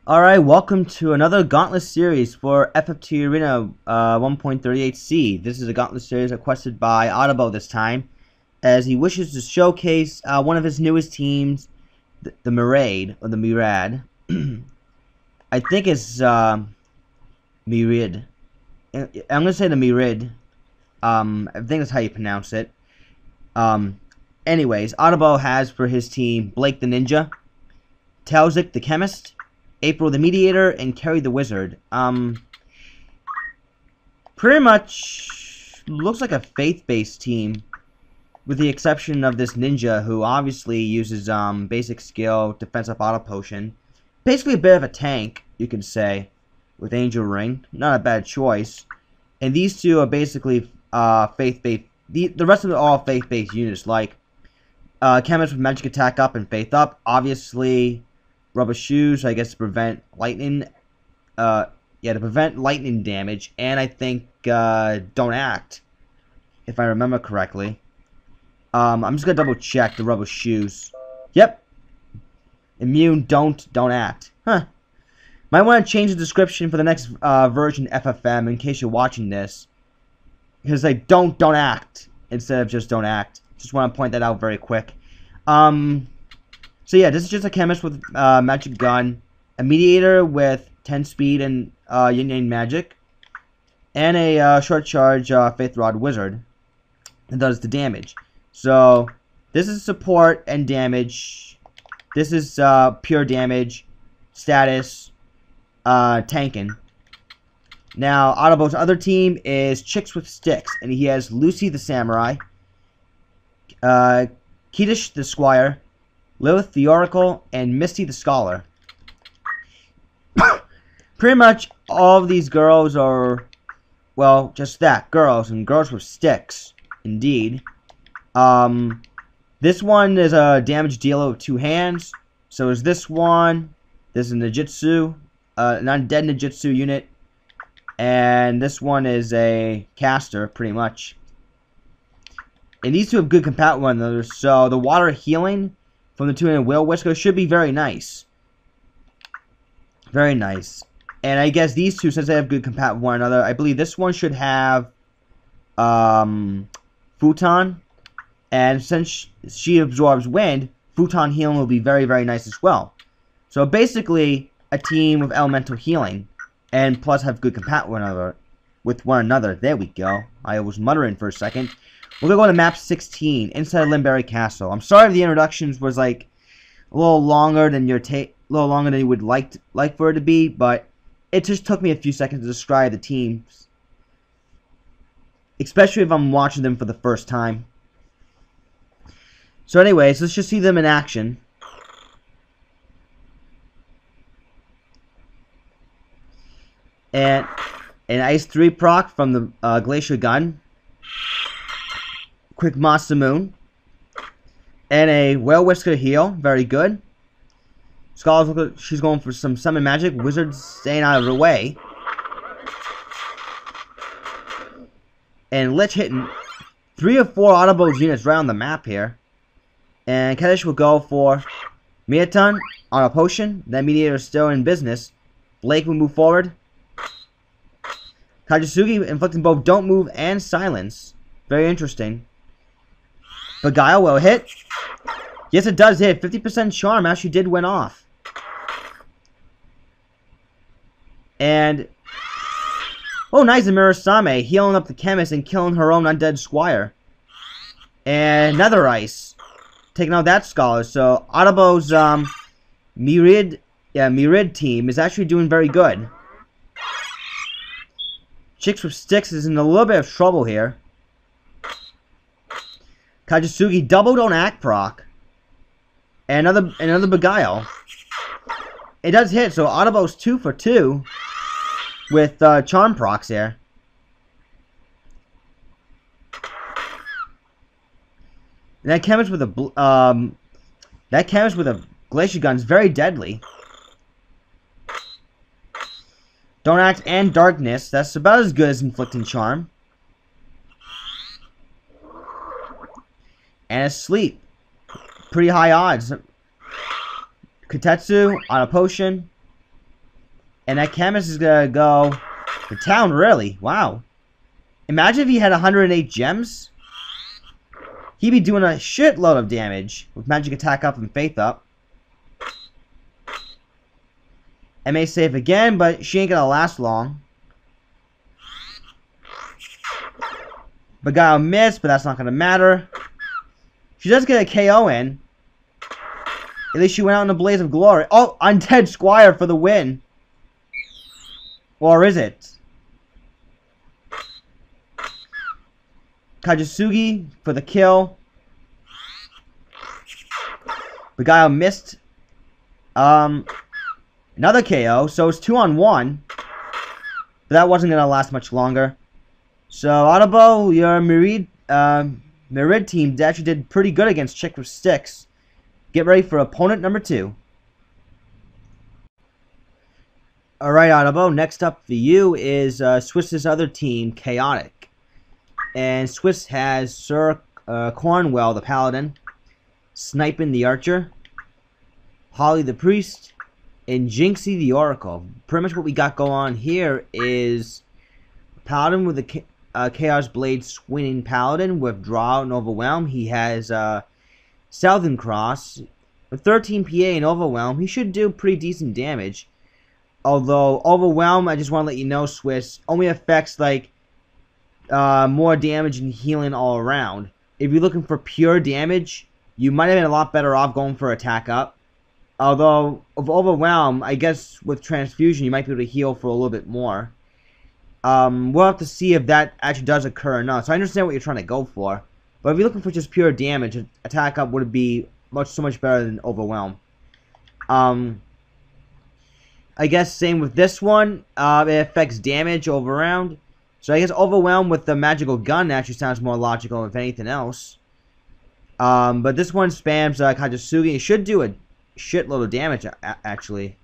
Alright, welcome to another Gauntlet series for FFT Arena 1.38C. This is a Gauntlet series requested by Otabo this time, as he wishes to showcase one of his newest teams, the Myriad, or the Myriad. I think it's Myriad. I'm going to say the Myriad. I think that's how you pronounce it. Anyways, Otabo has for his team Blake the Ninja, Talzik the Chemist, April the Mediator, and Kerry the Wizard. Pretty much looks like a faith-based team, with the exception of this ninja, who obviously uses basic skill, defensive auto potion. Basically a bit of a tank, you can say, with Angel Ring. Not a bad choice. And these two are basically faith-based. The rest of them are all faith-based units, like Chemist with Magic Attack up and Faith up. Obviously, Rubber Shoes, I guess, to prevent lightning. To prevent lightning damage. And I think Don't Act, if I remember correctly. I'm just gonna double check the Rubber Shoes. Yep. Immune, don't act. Huh. Might want to change the description for the next version FFM in case you're watching this, because they don't act instead of just don't act. Just want to point that out very quick. So yeah, this is just a Chemist with Magic Gun, a Mediator with 10 speed and Yin Yang Magic, and a Short Charge Faith Rod Wizard that does the damage. So this is support and damage. This is pure damage, status, tanking. Now, Otabo's other team is Chicks with Sticks, and he has Lucy the Samurai, Kiddish the Squire, Lilith the Oracle, and Misty the Scholar. Pretty much all of these girls are, well, just that, girls, and girls with sticks, indeed. This one is a damage dealer with 2 hands. So is this one. This is a Ninjutsu, an undead Ninjutsu unit. And this one is a caster, pretty much. And these two have good compat with one another, so the water healing from the two in Will Whisker should be very nice. Very nice. And I guess these two, since they have good compat with one another, I believe this one should have Futon. And since she absorbs wind, Futon healing will be very, very nice as well. So basically, a team of elemental healing, and plus have good compat with one another. There we go. I was muttering for a second. We're gonna go to map 16, inside Limberry Castle. I'm sorry if the introductions was like a little longer than you would like for it to be, but it just took me a few seconds to describe the teams, especially if I'm watching them for the first time. So anyways, let's just see them in action. And an Ice 3 proc from the Glacier Gun. Quick Monster Moon. And a Whale Whisker heal. Very good. Scholar's look like she's going for some Summon Magic. Wizard's staying out of her way. And Lich hitting 3 or 4 Otabo's units right on the map here. And Kedish will go for Miaton on a potion. That Mediator is still in business. Blake will move forward. Kajisugi inflicting both Don't Move and Silence. Very interesting. Beguile will hit. Yes, it does hit. 50% charm actually did went off. And oh, nice, Mirasame healing up the Chemist and killing her own undead Squire. And Nether Ice taking out that Scholar. So Otabo's Myriad team is actually doing very good. Chicks with Sticks is in a little bit of trouble here. Kajisugi double Don't Act proc. And another Beguile. It does hit, so Otabo's 2 for 2 with charm procs here. And that Chemist with a Glacier Gun is very deadly. Don't Act and Darkness. That's about as good as Inflicting Charm. And a Sleep. Pretty high odds. Kotetsu on a potion. And that chemist is gonna go to town, really. Wow. Imagine if he had 108 gems. He'd be doing a shitload of damage with magic attack up and faith up. MA save again, but she ain't gonna last long. Beguile missed, but that's not gonna matter. She does get a KO in. At least she went out in a blaze of glory. Oh, Undead Squire for the win. Or is it? Kajisugi for the kill. Beguile missed. Another KO, so it's 2-on-1. But that wasn't going to last much longer. So, Otabo, your Myriad team actually did pretty good against Chick with Sticks. Get ready for opponent number 2. Alright, Otabo, next up for you is Swiss's other team, Chaotic. And Swiss has Sir Cornwell, the Paladin, Sniping the Archer, Holly the Priest, and Jinxie the Oracle. Pretty much what we got going on here is Paladin with the Chaos Blade swinging Paladin with Draw and Overwhelm. He has Southern Cross. With 13 PA and Overwhelm, he should do pretty decent damage. Although, Overwhelm, I just want to let you know, Swiss, only affects, like, more damage and healing all around. If you're looking for pure damage, you might have been a lot better off going for attack up. Although, of Overwhelm, I guess with Transfusion, you might be able to heal for a little bit more. We'll have to see if that actually does occur or not. So I understand what you're trying to go for. But if you're looking for just pure damage, attack up would be so much better than Overwhelm. I guess same with this one. It affects damage over round. So I guess Overwhelm with the magical gun actually sounds more logical if anything else. But this one spams Kajisugi. It should do a shitload of damage actually.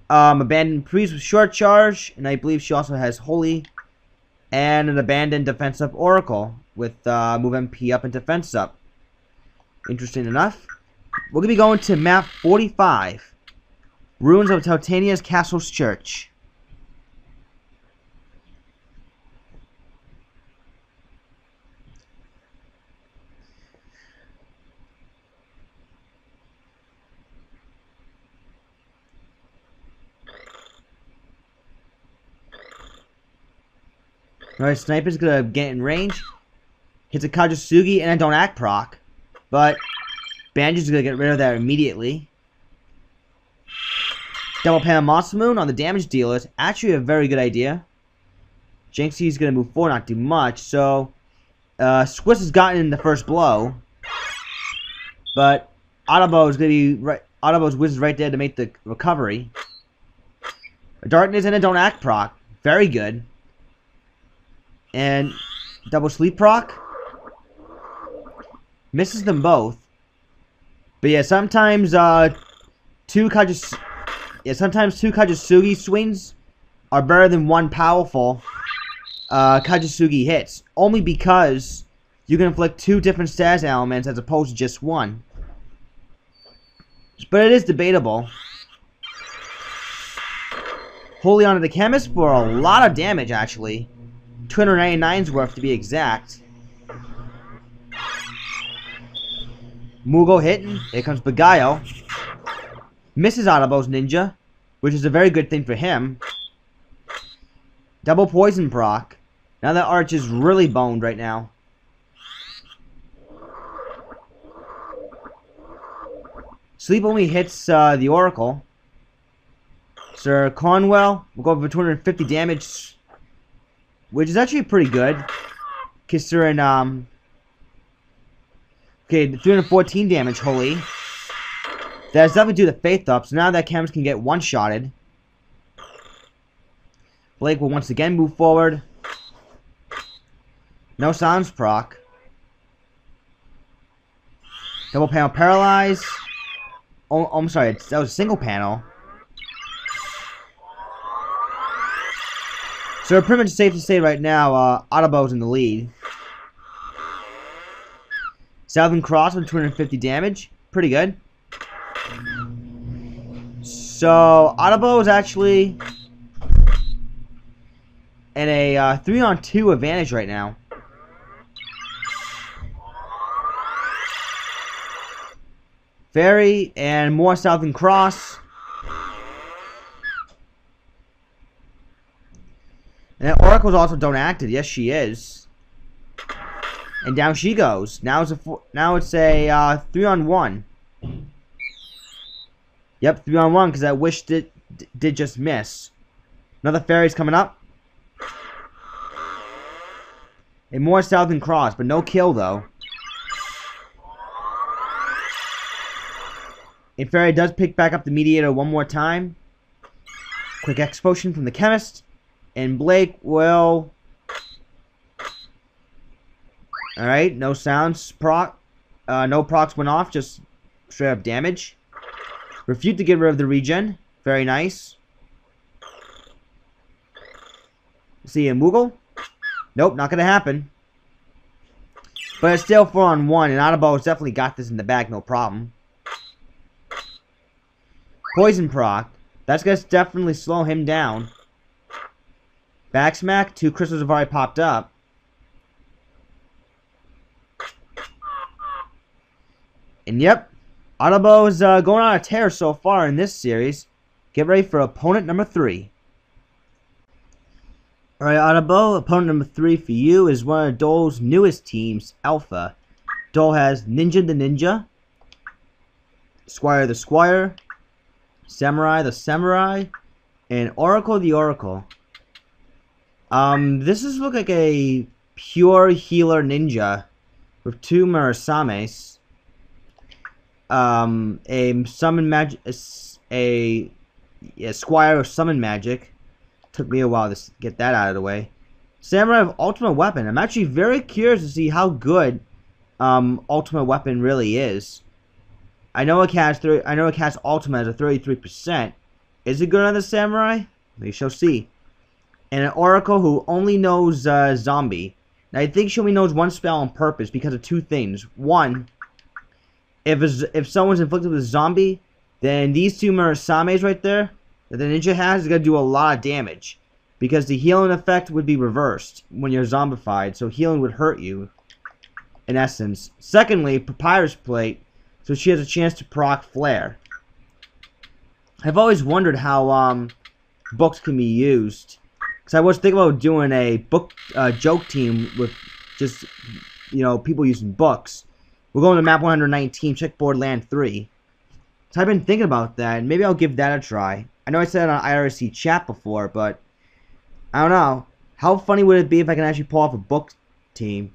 Abandoned Priest with short charge, and I believe she also has Holy, and an Abandoned Defense Up Oracle with move MP up and defense up. Interesting enough. We're gonna be going to map 45, Ruins of Titania's Castle's Church. Alright, Sniper's gonna get in range. Hits a Kajisugi and a Don't Act proc. But Banjo's gonna get rid of that immediately. Double Pan Monster Moon on the damage dealers. Actually a very good idea. Jinxie's gonna move forward, not do much. So Swiss has gotten in the first blow. But Otabo is gonna be right. Otabo's Wiz is right there to make the recovery. A Darkness and a Don't Act proc. Very good. And double sleep proc. Misses them both. But yeah, sometimes two Kajisugi swings are better than one powerful Kajisugi hits. Only because you can inflict 2 different status elements as opposed to just one. But it is debatable. Holy onto the Chemist for a lot of damage actually. 299's worth to be exact. Mugo hitting. Here comes Beguile. Misses Otabo's Ninja, which is a very good thing for him. Double Poison proc. Now that Arch is really boned right now. Sleep only hits the Oracle. Sir Cornwell will go for 250 damage, which is actually pretty good, considering, okay, 314 damage, Holy. That's definitely due to Faith Up, so now that Chems can get one-shotted. Blake will once again move forward. No Silence proc. Double panel Paralyze. Oh, I'm sorry, that was a single panel. So pretty much safe to say right now, Otabo's in the lead. Southern Cross with 250 damage. Pretty good. So, Otabo is actually in a 3-on-2 advantage right now. Fairy and more Southern Cross. And that Oracle's also don't acted. Yes, she is. And down she goes. Now it's a 3-on-1. Yep, 3-on-1 because that wish did just miss. Another fairy's coming up. And more Southern Cross, but no kill though. And fairy does pick back up the mediator one more time. Quick X potion from the chemist. And Blake will... Alright, no sounds proc. No procs went off, just straight up damage. Refute to get rid of the regen. Very nice. See a Moogle? Nope, not gonna happen. But it's still 4-on-1, and Otabo has definitely got this in the bag, no problem. Poison proc. That's gonna definitely slow him down. Back smack. 2 crystals have already popped up. And yep, Otabo is going on a tear so far in this series. Get ready for opponent number 3. Alright, Otabo, opponent number 3 for you is one of Dole's newest teams, Alpha. Dole has Ninja the Ninja, Squire the Squire, Samurai the Samurai, and Oracle the Oracle. This is look like a pure healer ninja with 2 Murasames. A summon magic, a Squire of summon magic. Took me a while to get that out of the way. Samurai of ultimate weapon. I'm actually very curious to see how good ultimate weapon really is. I know it casts ultimate as a 33%. Is it good on the samurai? We shall see. And an oracle who only knows zombie. Now I think she only knows one spell on purpose because of 2 things. One, if someone's inflicted with a zombie, then these 2 Murasames right there that the ninja has is going to do a lot of damage. Because the healing effect would be reversed when you're zombified, so healing would hurt you, in essence. Secondly, Papyrus Plate, so she has a chance to proc Flare. I've always wondered how books can be used. Because I was thinking about doing a book joke team with just, people using books. We're going to map 119, checkboard land 3. So I've been thinking about that, and maybe I'll give that a try. I know I said it on IRC chat before, but I don't know. How funny would it be if I can actually pull off a book team?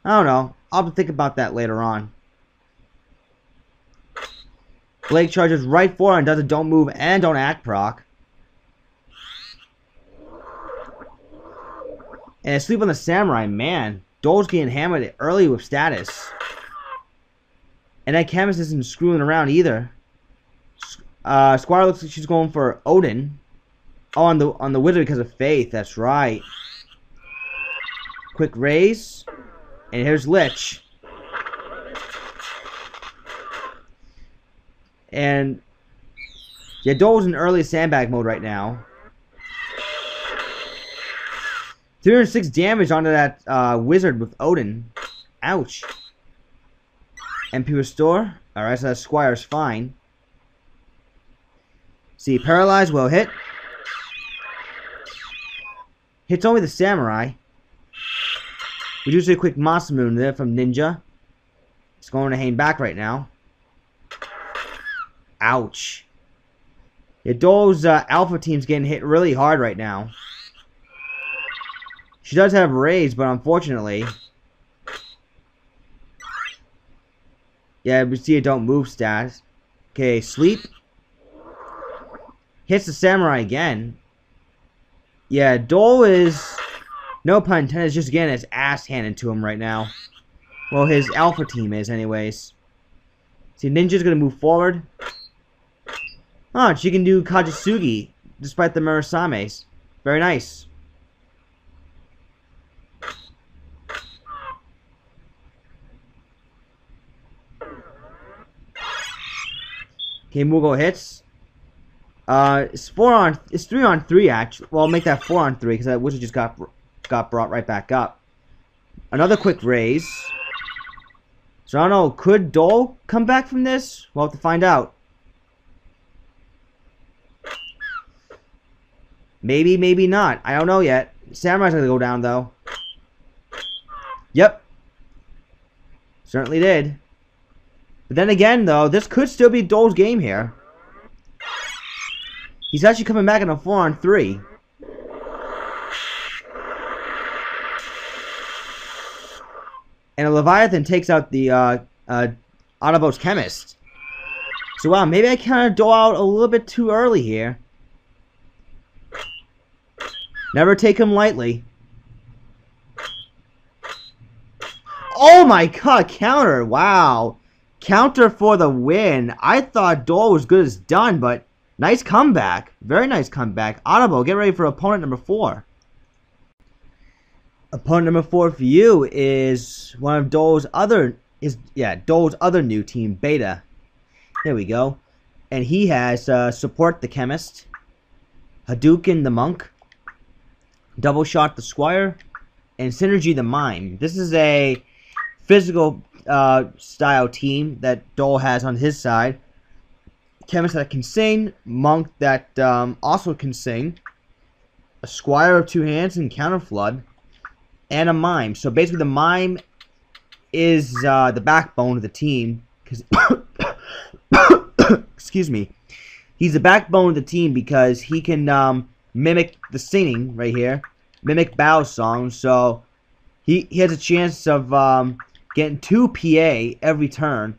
I don't know. I'll have to think about that later on. Blake charges right for her and does a don't move and don't act proc. And sleep on the samurai, man. Dole's getting hammered early with status. And that chemist isn't screwing around either. Squire looks like she's going for Odin. Oh, on the wizard because of faith. That's right. Quick raise, and here's Lich. And yeah, Dole's in early sandbag mode right now. 306 damage onto that wizard with Odin. Ouch. MP restore. Alright, so that Squire's fine. See, paralyzed will hit. Hits only the samurai. We do see a quick Masamune there from Ninja. It's going to hang back right now. Ouch. Yeah, Dole's alpha team's getting hit really hard right now. She does have raise, but unfortunately... Yeah, we see a don't move stat. Okay, sleep. Hits the samurai again. Yeah, Dole is, no pun intended, is just getting his ass handed to him right now. Well, his alpha team is anyways. See, Ninja's going to move forward. Oh, she can do Kajisugi, despite the Murasames. Very nice. Okay, Mugo hits. It's 3-on-3 actually. Well, I'll make that 4-on-3 because that wizard just got brought right back up. Another quick raise. So I don't know, could Dole come back from this? We'll have to find out. Maybe, maybe not. I don't know yet. Samurai's gonna go down though. Yep. Certainly did. But then again though, this could still be Dole's game here. He's actually coming back in a 4-on-3. And a Leviathan takes out the Otabo's Chemist. So wow, maybe I kind of dole out a little bit too early here. Never take him lightly. Oh my god, counter! Wow. Counter for the win. I thought Dole was good as done, but nice comeback. Very nice comeback. Otabo, get ready for opponent number 4. Opponent number 4 for you is one of Dole's other new team, Beta. There we go. And he has Support the Chemist, Hadouken the Monk, Double Shot the Squire, and Synergy the Mime. This is a physical style team that Dole has on his side. Chemist that can sing, Monk that also can sing, a Squire of 2 hands and Counter Flood, and a Mime. So basically the Mime is the backbone of the team. Excuse me. He's the backbone of the team because he can mimic the singing right here. Mimic Battle Song. So he has a chance of getting 2 PA every turn.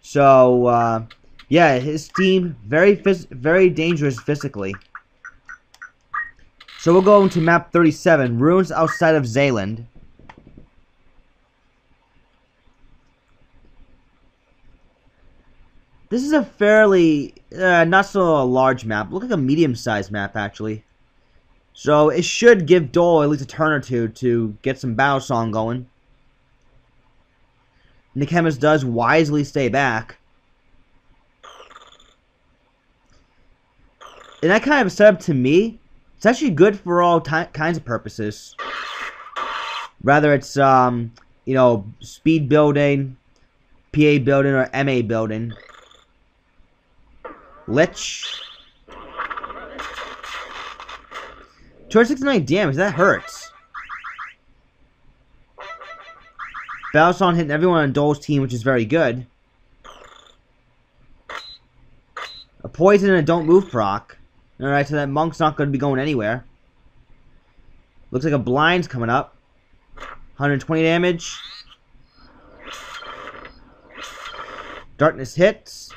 So yeah, his team very dangerous physically. So we'll go into map 37, Ruins outside of Zealand. This is a fairly not so large map. Look like a medium-sized map actually. So it should give Dole at least a turn or two to get some Battle Song going. And the Chemist does wisely stay back. And that kind of setup to me, it's actually good for all kinds of purposes. Whether it's you know, speed building, PA building, or MA building. Lich. 269 damage, that hurts. Battle Song hitting everyone on Dole's team, which is very good. A poison and a don't move proc. Alright, so that Monk's not going to be going anywhere. Looks like a blind's coming up. 120 damage. Darkness hits.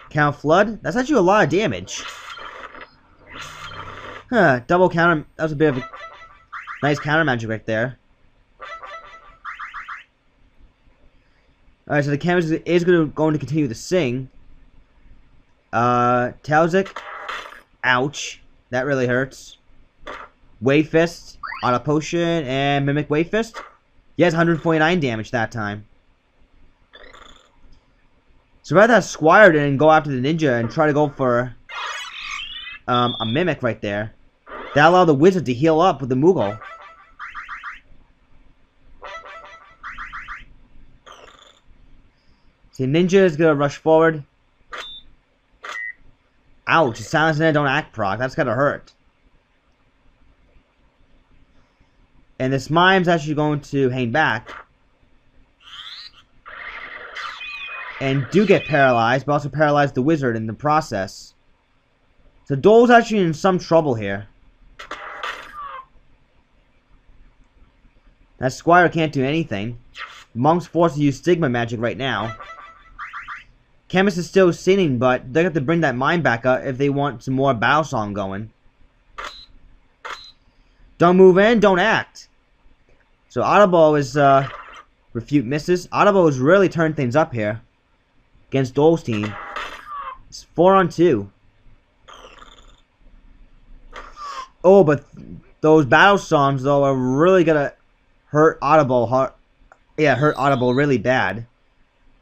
Count Flood. That's actually a lot of damage. Huh, double counter. That was a bit of a nice counter magic right there. Alright, so the canvas is going to continue to sing. Talzik. Ouch. That really hurts. Wave Fist. Auto Potion. And Mimic Wave Fist. Yes, 149 damage that time. So rather than Squire and go after the Ninja and try to go for a Mimic right there. That allowed the Wizard to heal up with the Moogle. See, Ninja is going to rush forward. Ouch, Silence and don't act proc. That's gotta hurt. And this Mime's actually going to hang back. And do get paralyzed, but also paralyze the Wizard in the process. So Dole's actually in some trouble here. That Squire can't do anything. Monk's forced to use Stigma magic right now. Chemist is still singing, but they have to bring that Mime back up if they want some more Battle Song going. Don't move in, don't act. So Otabo is refute misses. Otabo has really turned things up here against Dole's team. It's 4-on-2. Oh, but those Battle Songs though are really gonna hurt Otabo. Hurt Otabo really bad.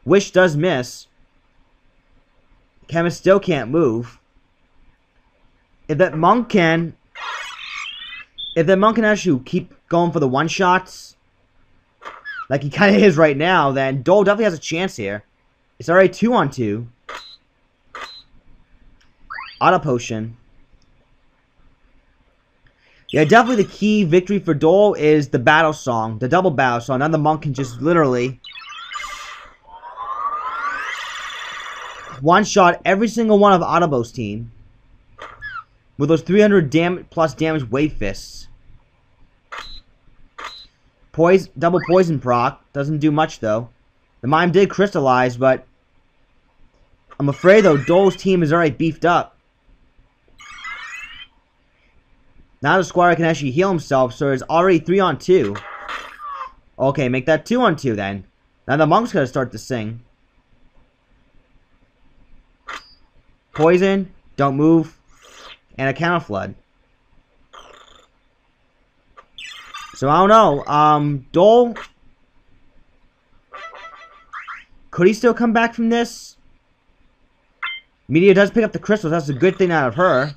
Wish does miss. Chemist still can't move. If that monk can actually keep going for the one-shots, like he kind of is right now, then Dole definitely has a chance here. It's already 2-on-2. Auto Potion. Yeah, definitely the key victory for Dole is the battle song, the double battle song. Now the monk can just literally one-shot every single one of Otabo's team with those 300 plus damage wave fists. Double poison proc doesn't do much though. The mime did crystallize, but I'm afraid though Dole's team is already beefed up. Now the squire can actually heal himself, so it's already 3-on-2. Okay, make that 2-on-2 then. Now the monk's gonna start to sing. Poison, don't move, and a counter flood. So I don't know. Dole, could he still come back from this? Myriad does pick up the crystals. That's a good thing out of her.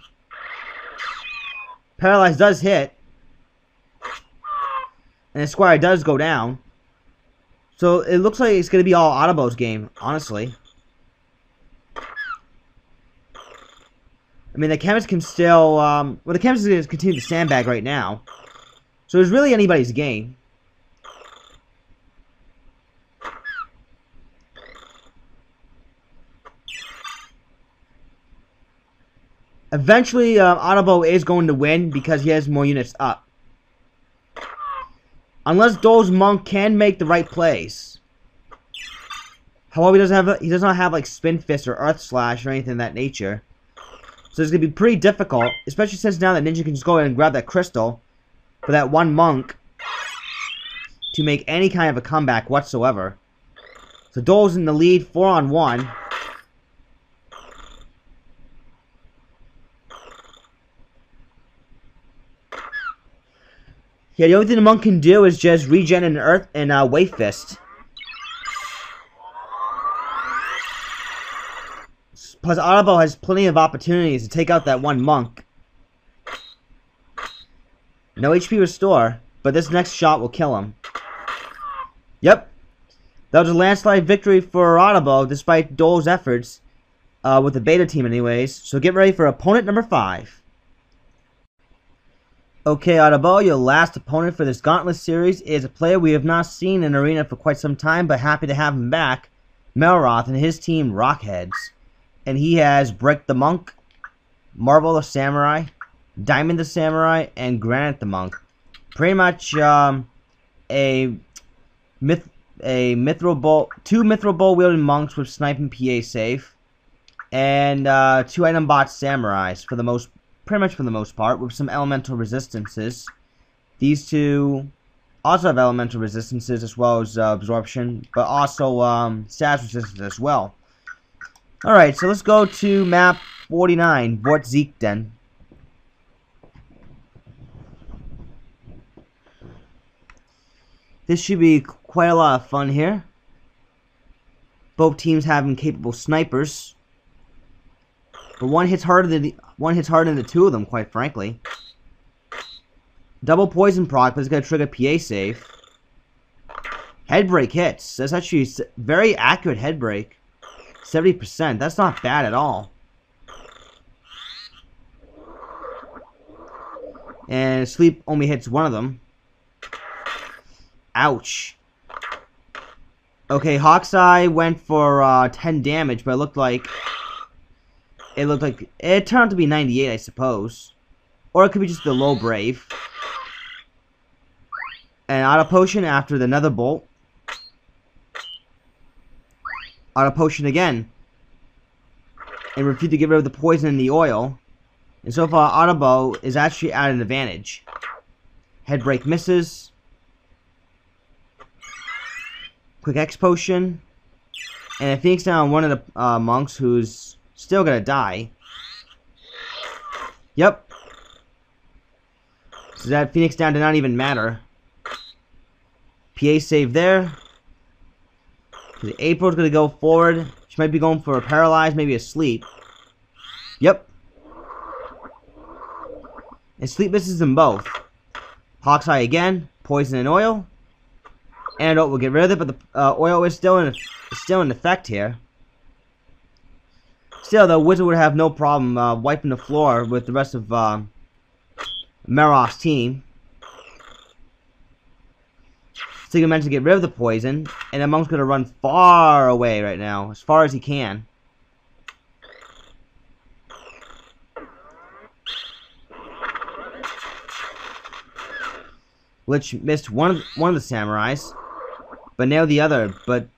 Paralyze does hit. And the squire does go down. So it looks like it's going to be all Otabo's game, honestly. I mean, the chemist can still... well, the chemist is going to continue to sandbag right now. So it's really anybody's game. Eventually, Otabo is going to win because he has more units up. Unless Dole's monk can make the right plays. However, he does not have like Spin Fist or Earth Slash or anything of that nature. So it's going to be pretty difficult, especially since now that Ninja can just go in and grab that crystal for that one monk to make any kind of a comeback whatsoever. So Dole's in the lead, 4-on-1. Yeah, the only thing the monk can do is just regen an Earth and Wave Fist. Plus, Otabo has plenty of opportunities to take out that one monk. No HP restore, but this next shot will kill him. Yep. That was a landslide victory for Otabo, despite Dole's efforts, with the beta team anyways. So get ready for opponent number 5. Okay, Otabo, your last opponent for this Gauntlet series is a player we have not seen in Arena for quite some time, but happy to have him back, Melroth and his team Rockheads. And he has Break the Monk, Marvel the Samurai, Diamond the Samurai, and Granite the Monk. Pretty much a Mithril Bowl, 2 Mithril Bowl wielding monks with snipe and PA save, and 2 item bot samurais for the most. Pretty much for the most part, with some elemental resistances. These two also have elemental resistances as well as absorption, but also status resistance as well. Alright, so let's go to map 49, Vort Ziekden. This should be quite a lot of fun here. Both teams having capable snipers. But one hits harder than the two of them, quite frankly. Double poison proc, but it's going to trigger PA save. Head break hits. That's actually very accurate head break. 70%. That's not bad at all. And sleep only hits one of them. Ouch. Okay, Hawk's Eye went for 10 damage, but it looked like it turned out to be 98, I suppose. Or it could be just the low brave. And Auto Potion after the Nether Bolt. Auto Potion again. And refuse to get rid of the poison and the oil. And so far, Otabo is actually at an advantage. Head break misses. Quick X Potion. And a Phoenix down on one of the monks who's still gonna die. Yep. So that Phoenix down did not even matter. PA save there. The April's gonna go forward. She might be going for a paralyze, maybe a sleep. Yep. And sleep misses them both. Hawk's Eye again. Poison and oil. Antidote will get rid of it, but the oil is still in effect here. Still, the Wizard would have no problem wiping the floor with the rest of Merof's team. So he managed to get rid of the poison, and the monk's going to run far away right now, as far as he can. Lich missed one of the samurais, but nailed the other. But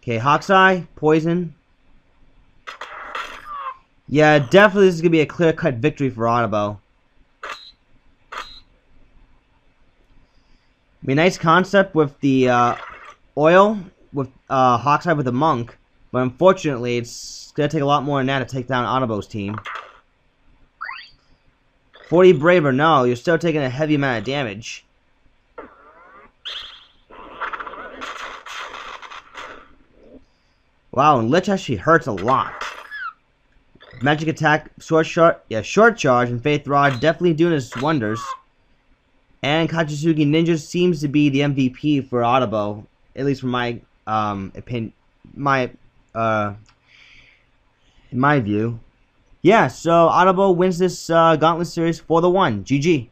okay, Hawk's Eye, poison. Yeah, definitely this is gonna be a clear-cut victory for Otabo. I mean, nice concept with the oil with Hawk's Eye with the monk, but unfortunately, it's gonna take a lot more than that to take down Otabo's team. 40 braver, no, you're still taking a heavy amount of damage. Wow, and Lich actually hurts a lot. Magic attack, short charge, and Faith Rod definitely doing its wonders. And Kachisugi Ninja seems to be the MVP for Otabo, at least from my opinion, in my view. Yeah, so Otabo wins this Gauntlet series 4-1. GG.